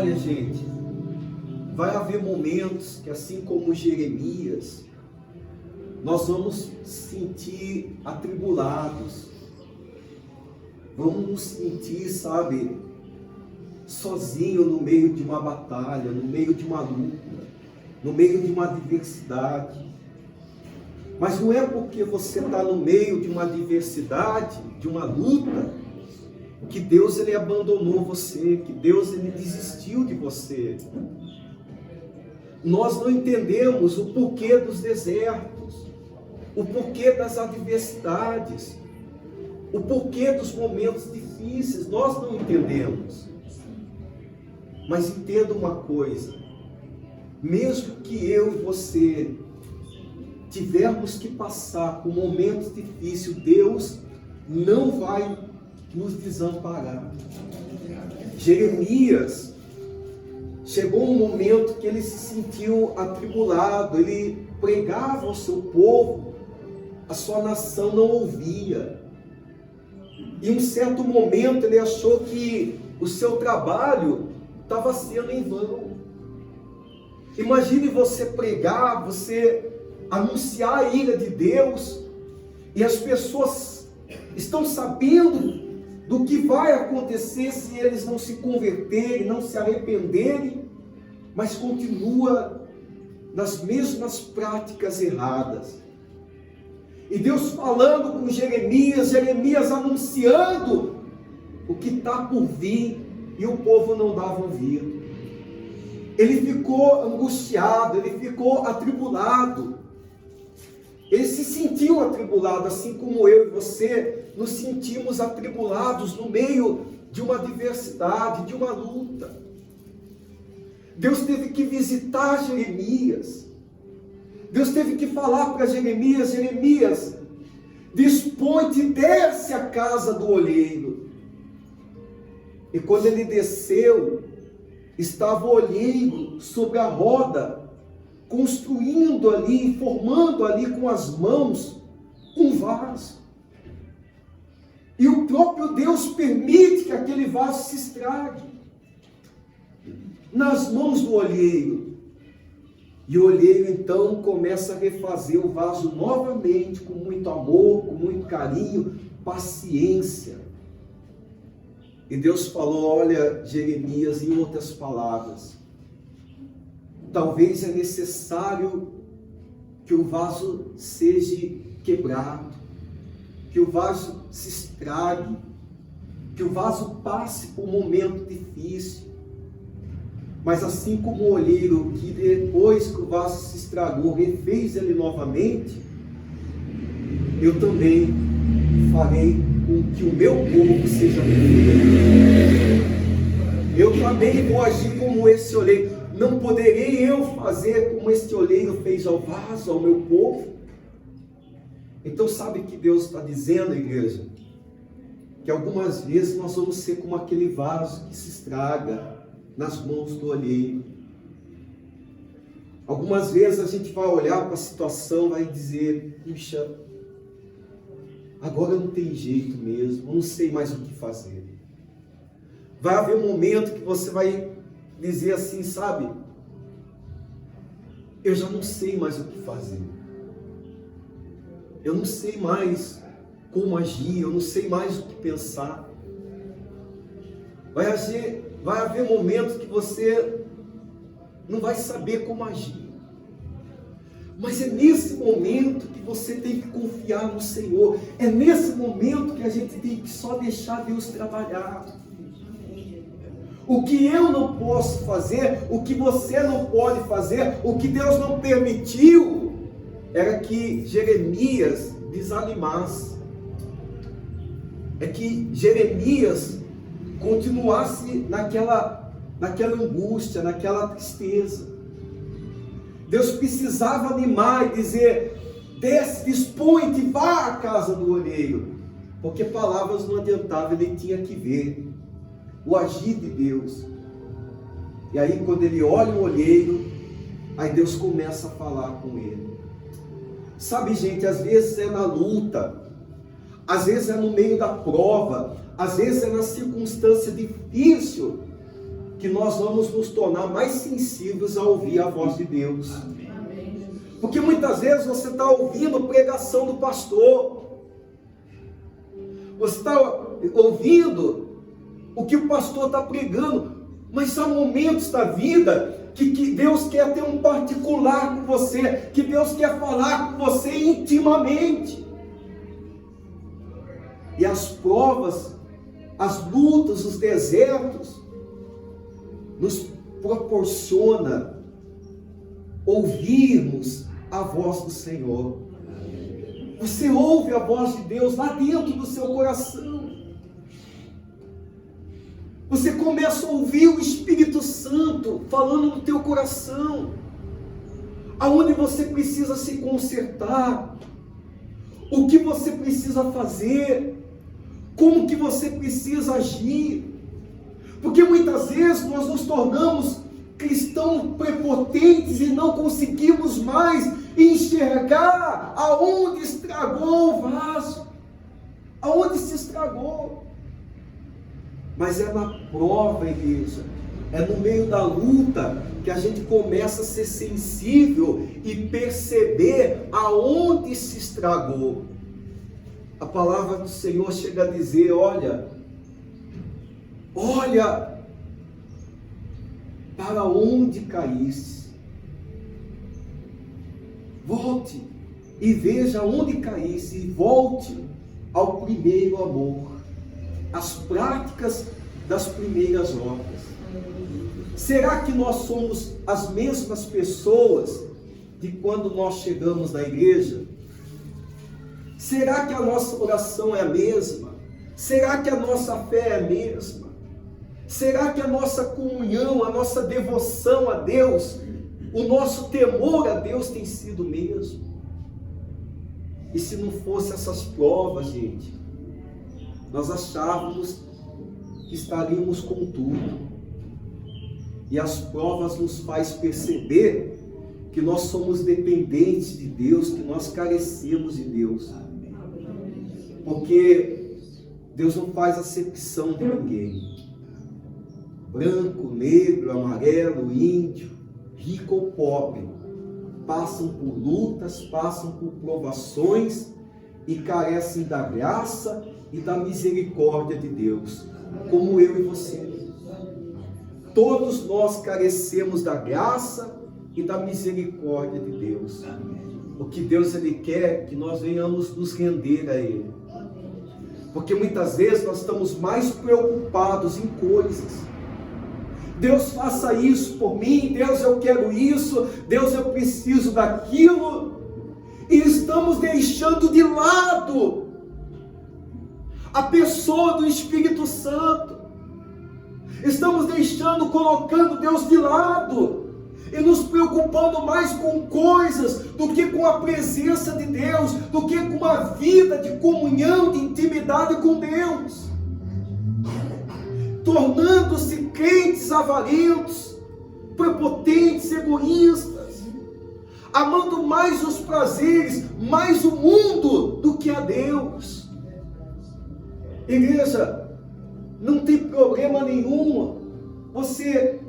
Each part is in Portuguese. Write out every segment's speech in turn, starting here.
olha, gente, vai haver momentos que, assim como Jeremias, nós vamos sentir atribulados, vamos nos sentir, sabe, sozinho no meio de uma batalha, no meio de uma luta, no meio de uma adversidade. Mas não é porque você está no meio de uma adversidade, de uma luta, que Deus ele abandonou você, que Deus ele desistiu de você. Nós não entendemos o porquê dos desertos, o porquê das adversidades, o porquê dos momentos difíceis. Nós não entendemos. Mas entenda uma coisa: mesmo que eu e você tivermos que passar por momentos difíceis, Deus não vai nos desamparar. Jeremias chegou um momento que ele se sentiu atribulado, ele pregava ao seu povo, a sua nação não ouvia. E em um certo momento ele achou que o seu trabalho estava sendo em vão. Imagine você pregar, você anunciar a ira de Deus, e as pessoas estão sabendo do que vai acontecer se eles não se converterem, não se arrependerem, mas continua nas mesmas práticas erradas. E Deus falando com Jeremias, Jeremias anunciando o que está por vir, e o povo não dava ouvido. Ele ficou angustiado, ele ficou atribulado. Ele se sentiu atribulado, assim como eu e você nos sentimos atribulados no meio de uma adversidade, de uma luta. Deus teve que visitar Jeremias. Deus teve que falar para Jeremias: Jeremias, dispõe-te e desce a casa do olheiro. E quando ele desceu, estava o olheiro sobre a roda, construindo ali, formando ali com as mãos um vaso. E o próprio Deus permite que aquele vaso se estrague nas mãos do olheiro. E o olheiro então começa a refazer o vaso novamente, com muito amor, com muito carinho, paciência. E Deus falou: olha, Jeremias, em outras palavras, talvez é necessário que o vaso seja quebrado, que o vaso se estrague, que o vaso passe por um momento difícil. Mas assim como o olheiro, que depois que o vaso se estragou, refez ele novamente, eu também farei com que o meu povo seja refeito. Eu também vou agir como esse olheiro. Não poderei eu fazer como este olheiro fez ao vaso, ao meu povo? Então sabe o que Deus está dizendo, igreja? Que algumas vezes nós vamos ser como aquele vaso que se estraga nas mãos do olheiro. Algumas vezes a gente vai olhar para a situação, vai dizer: puxa, agora não tem jeito mesmo, não sei mais o que fazer. Vai haver um momento que você vai dizer assim, sabe, eu já não sei mais o que fazer. Eu não sei mais como agir, eu não sei mais o que pensar. Vai haver momentos que você não vai saber como agir. Mas é nesse momento que você tem que confiar no Senhor. É nesse momento que a gente tem que só deixar Deus trabalhar. O que eu não posso fazer, o que você não pode fazer, o que Deus não permitiu, era que Jeremias desanimasse. É que Jeremias continuasse naquela angústia, naquela tristeza. Deus precisava animar e dizer: desce, dispõe-te, vá à casa do olheiro. Porque palavras não adiantavam, ele tinha que ver o agir de Deus. E aí quando ele olha o olheiro, aí Deus começa a falar com ele. Sabe, gente, às vezes é na luta, às vezes é no meio da prova, às vezes é na circunstância difícil que nós vamos nos tornar mais sensíveis a ouvir a voz de Deus. Porque muitas vezes você está ouvindo a pregação do pastor, você está ouvindo o que o pastor está pregando, mas há momentos da vida que Deus quer ter um particular com você, que Deus quer falar com você intimamente. E as provas, as lutas, os desertos, nos proporciona ouvirmos a voz do Senhor. Você ouve a voz de Deus lá dentro do seu coração. Você começa a ouvir o Espírito Santo falando no teu coração, aonde você precisa se consertar, o que você precisa fazer, como que você precisa agir. Porque muitas vezes nós nos tornamos cristãos prepotentes e não conseguimos mais enxergar aonde estragou o vaso, aonde se estragou. Mas é na prova, igreja, é no meio da luta que a gente começa a ser sensível e perceber aonde se estragou. A palavra do Senhor chega a dizer: olha para onde caíste, volte e veja onde caíste e volte ao primeiro amor, as práticas das primeiras obras. Será que nós somos as mesmas pessoas de quando nós chegamos na igreja? Será que a nossa oração é a mesma? Será que a nossa fé é a mesma? Será que a nossa comunhão, a nossa devoção a Deus, o nosso temor a Deus tem sido o mesmo? E se não fosse essas provas, gente, nós achávamos que estaríamos com tudo. E as provas nos faz perceber que nós somos dependentes de Deus, que nós carecemos de Deus. Porque Deus não faz acepção de ninguém. Branco, negro, amarelo, índio, rico ou pobre, passam por lutas, passam por provações e carecem da graça e da misericórdia de Deus, como eu e você. Todos nós carecemos da graça e da misericórdia de Deus. O que Deus Ele quer que nós venhamos nos render a Ele. Porque muitas vezes nós estamos mais preocupados em coisas. Deus, faça isso por mim, Deus, eu quero isso, Deus, eu preciso daquilo. E estamos deixando de lado a pessoa do Espírito Santo. Estamos colocando Deus de lado e nos preocupando mais com coisas do que com a presença de Deus, do que com uma vida de comunhão, de intimidade com Deus, tornando-se crentes avarentos, prepotentes, egoístas, amando mais os prazeres, mais o mundo do que a Deus. Igreja, não tem problema nenhum você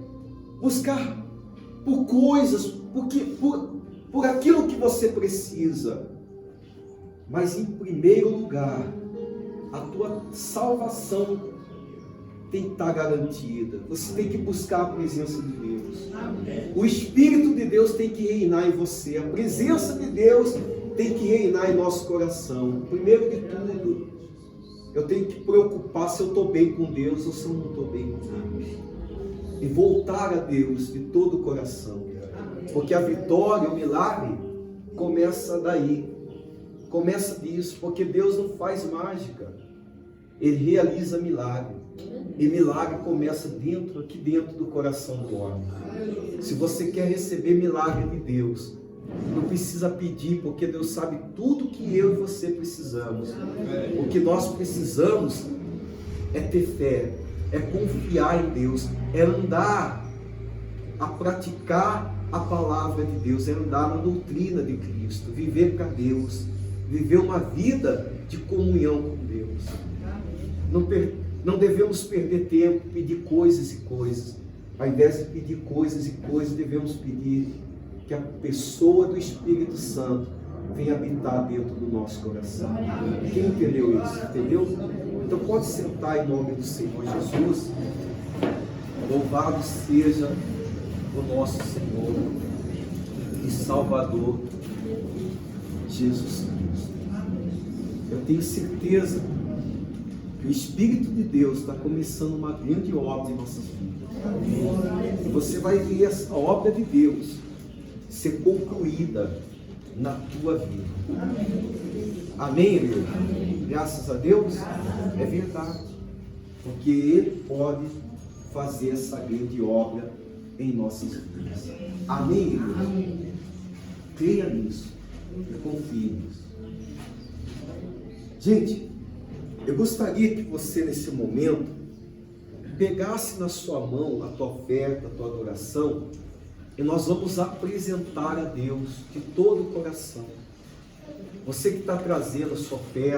buscar por coisas, por aquilo que você precisa. Mas em primeiro lugar, a tua salvação tem que estar garantida. Você tem que buscar a presença de Deus. O Espírito de Deus tem que reinar em você. A presença de Deus tem que reinar em nosso coração. Primeiro de tudo, eu tenho que preocupar se eu estou bem com Deus ou se eu não estou bem com Deus. E voltar a Deus de todo o coração. Porque a vitória, o milagre, começa daí. Começa disso, porque Deus não faz mágica. Ele realiza milagre. E milagre começa aqui dentro do coração do homem. Se você quer receber milagre de Deus, não precisa pedir, porque Deus sabe tudo que eu e você precisamos. O que nós precisamos é ter fé, é confiar em Deus, é andar a praticar a palavra de Deus, é andar na doutrina de Cristo, viver para Deus, viver uma vida de comunhão com Deus. Não devemos perder tempo, pedir coisas e coisas. ao invés de pedir coisas e coisas, devemos pedir que a pessoa do Espírito Santo venha habitar dentro do nosso coração. Quem entendeu isso? Entendeu? Então pode sentar em nome do Senhor Jesus. Louvado seja o nosso Senhor e Salvador Jesus Cristo. Eu tenho certeza que o Espírito de Deus está começando uma grande obra em nossas vidas. E você vai ver essa obra de Deus ser concluída na tua vida. Amém, igreja? Graças a Deus. É verdade. Porque Ele pode fazer essa grande obra em nossas vidas. Amém, igreja? Creia nisso e confie nisso. Gente, eu gostaria que você nesse momento pegasse na sua mão a tua oferta, a tua adoração, e nós vamos apresentar a Deus de todo o coração. Você que está trazendo a sua oferta,